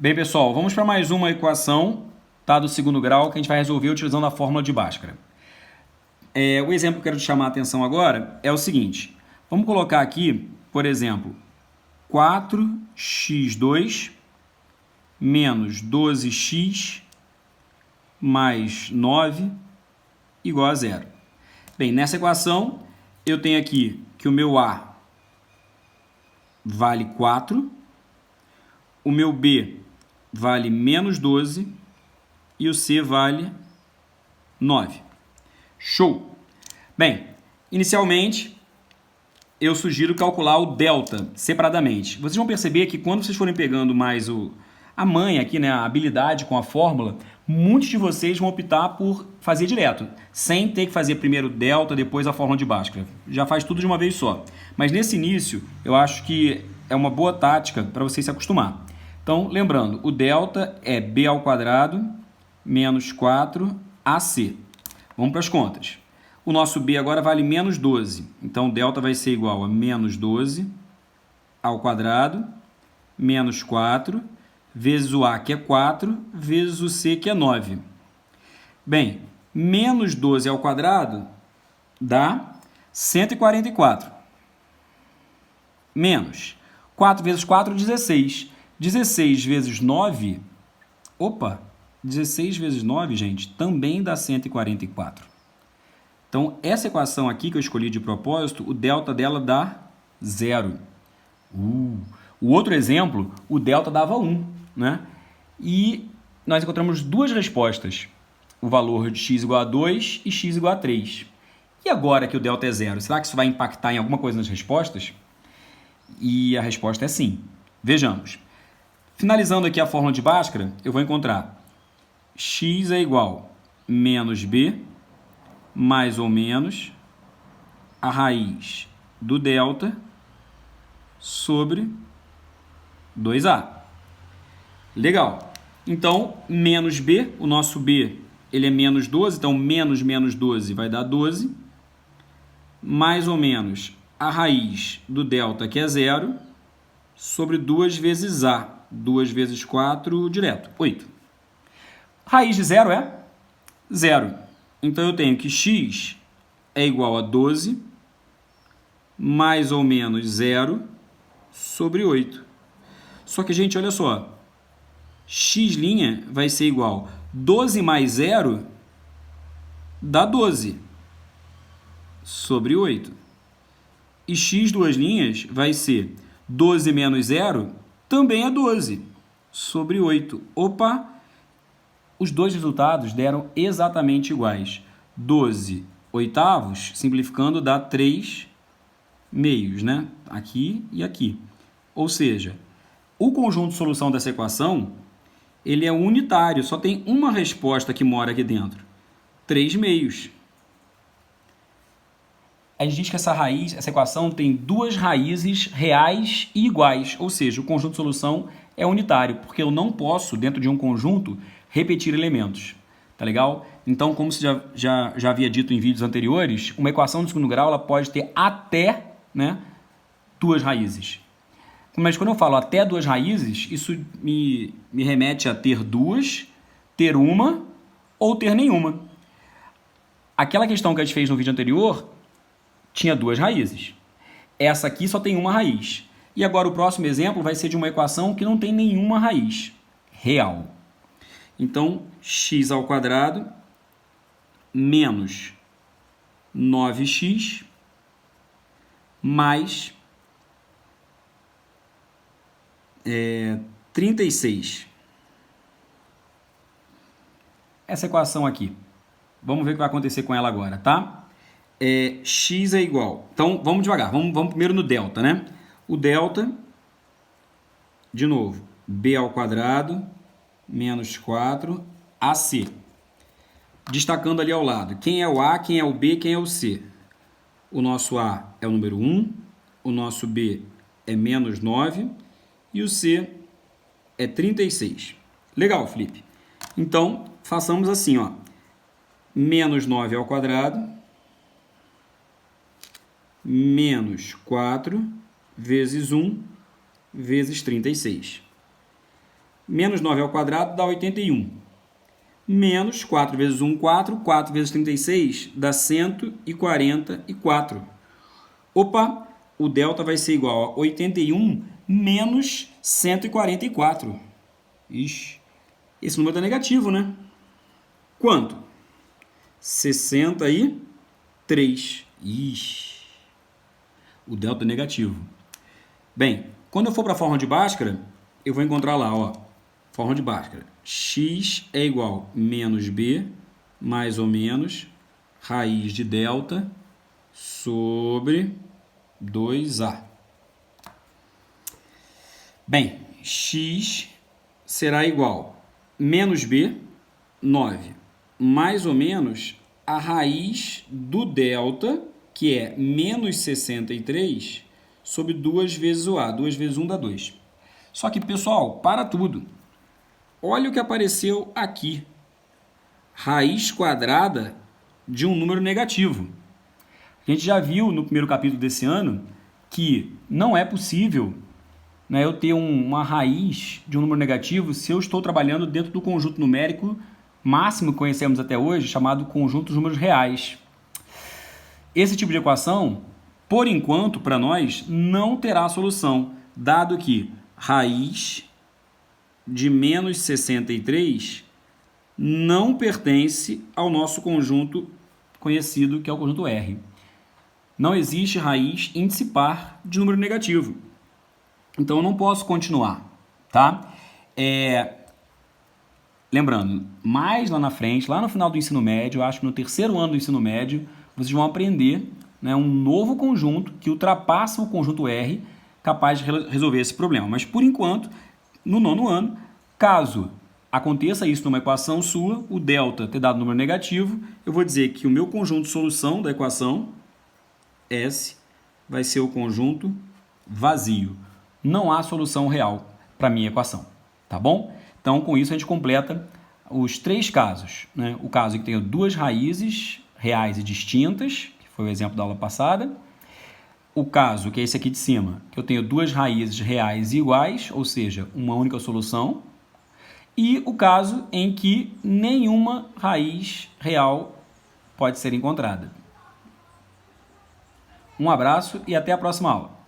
Bem, pessoal, vamos para mais uma equação, tá, do segundo grau que a gente vai resolver utilizando a fórmula de Bhaskara. O exemplo que eu quero te chamar a atenção agora é o seguinte. Vamos colocar aqui, por exemplo, 4x2 menos 12x mais 9 igual a zero. Bem, nessa equação eu tenho aqui que o meu A vale 4, o meu B vale menos 12 e o C vale 9. Show! Bem, inicialmente eu sugiro calcular o delta separadamente. Vocês vão perceber que quando vocês forem pegando mais a manha aqui, né, a habilidade com a fórmula, muitos de vocês vão optar por fazer direto, sem ter que fazer primeiro o delta, depois a fórmula de Bhaskara. Já faz tudo de uma vez só. Mas nesse início, eu acho que é uma boa tática para vocês se acostumar. Então, lembrando, o delta é b ao quadrado menos 4ac. Vamos para as contas. O nosso b agora vale menos 12. Então, o delta vai ser igual a menos 12 ao quadrado menos 4 vezes o a, que é 4, vezes o c, que é 9. Bem, menos 12 ao quadrado dá 144. Menos 4 vezes 4, 16. 16 vezes 9... Opa! 16 vezes 9, gente, também dá 144. Então, essa equação aqui que eu escolhi de propósito, o delta dela dá 0. O outro exemplo, o delta dava 1, né? E nós encontramos duas respostas. O valor de x igual a 2 e x igual a 3. E agora que o delta é 0, será que isso vai impactar em alguma coisa nas respostas? E a resposta é sim. Vejamos. Finalizando aqui a fórmula de Bhaskara, eu vou encontrar x é igual a menos b mais ou menos a raiz do delta sobre 2a. Legal. Então, menos b, o nosso b ele é menos 12, então menos menos 12 vai dar 12, mais ou menos a raiz do delta, que é 0, sobre 2 vezes a. 2 vezes 4, direto, 8. Raiz de 0 é 0. Então, eu tenho que x é igual a 12 mais ou menos 0 sobre 8. Só que, gente, olha só. X' vai ser igual a 12 mais 0 dá 12 sobre 8. E x duas linhas vai ser 12 menos 0 também é 12 sobre 8. Opa! Os dois resultados deram exatamente iguais. 12 oitavos, simplificando, dá 3 meios, né? Aqui e aqui. Ou seja, o conjunto de solução dessa equação, ele é unitário, só tem uma resposta que mora aqui dentro. 3 meios. A gente diz que essa equação tem duas raízes reais e iguais, ou seja, o conjunto de solução é unitário, porque eu não posso, dentro de um conjunto, repetir elementos. Tá legal? Então, como você já havia dito em vídeos anteriores, uma equação de segundo grau ela pode ter até, né, duas raízes. Mas quando eu falo até duas raízes, isso me remete a ter duas, ter uma ou ter nenhuma. Aquela questão que a gente fez no vídeo anterior tinha duas raízes. Essa aqui só tem uma raiz. E agora o próximo exemplo vai ser de uma equação que não tem nenhuma raiz real. Então, x ao quadrado menos 9x mais 36. Essa equação aqui. Vamos ver o que vai acontecer com ela agora, tá? X é igual... Então, vamos devagar. Vamos primeiro no delta, né? O delta, de novo, b ao quadrado menos 4ac. Destacando ali ao lado, quem é o a, quem é o b, quem é o c. O nosso a é o número 1, o nosso b é menos 9 e o c é 36. Legal, Felipe. Então, façamos assim, ó. Menos 9 ao quadrado menos 4 vezes 1 vezes 36. Menos 9 ao quadrado dá 81. Menos 4 vezes 1, 4. 4 vezes 36 dá 144. Opa, o delta vai ser igual a 81 menos 144. Ixi, esse número está negativo, né? Quanto? 63. Ixi, o delta é negativo. Bem, quando eu for para a forma de Bhaskara, eu vou encontrar lá, ó, forma de Bhaskara. X é igual a menos b, mais ou menos, raiz de delta sobre 2a. Bem, x será igual a menos b, 9, mais ou menos a raiz do delta, que é menos 63, sobre 2 vezes o a. 2 vezes 1 dá 2. Só que, pessoal, para tudo. Olha o que apareceu aqui. Raiz quadrada de um número negativo. A gente já viu no primeiro capítulo desse ano que não é possível, né, eu ter uma raiz de um número negativo se eu estou trabalhando dentro do conjunto numérico máximo que conhecemos até hoje, chamado conjunto dos números reais. Esse tipo de equação, por enquanto, para nós, não terá solução, dado que raiz de menos 63 não pertence ao nosso conjunto conhecido, que é o conjunto R. Não existe raiz índice par de número negativo. Então, eu não posso continuar, tá? Lembrando, mais lá na frente, lá no final do ensino médio, eu acho que no terceiro ano do ensino médio, vocês vão aprender, né, um novo conjunto que ultrapassa o conjunto R, capaz de resolver esse problema. Mas, por enquanto, no nono ano, caso aconteça isso numa equação sua, o delta ter dado número negativo, eu vou dizer que o meu conjunto de solução da equação, S, vai ser o conjunto vazio. Não há solução real para a minha equação, tá bom? Então, com isso, a gente completa os 3 casos, né? O caso em que tenho 2 raízes reais e distintas, que foi o exemplo da aula passada. O caso, que é esse aqui de cima, que eu tenho 2 raízes reais e iguais, ou seja, uma única solução. E o caso em que nenhuma raiz real pode ser encontrada. Um abraço e até a próxima aula.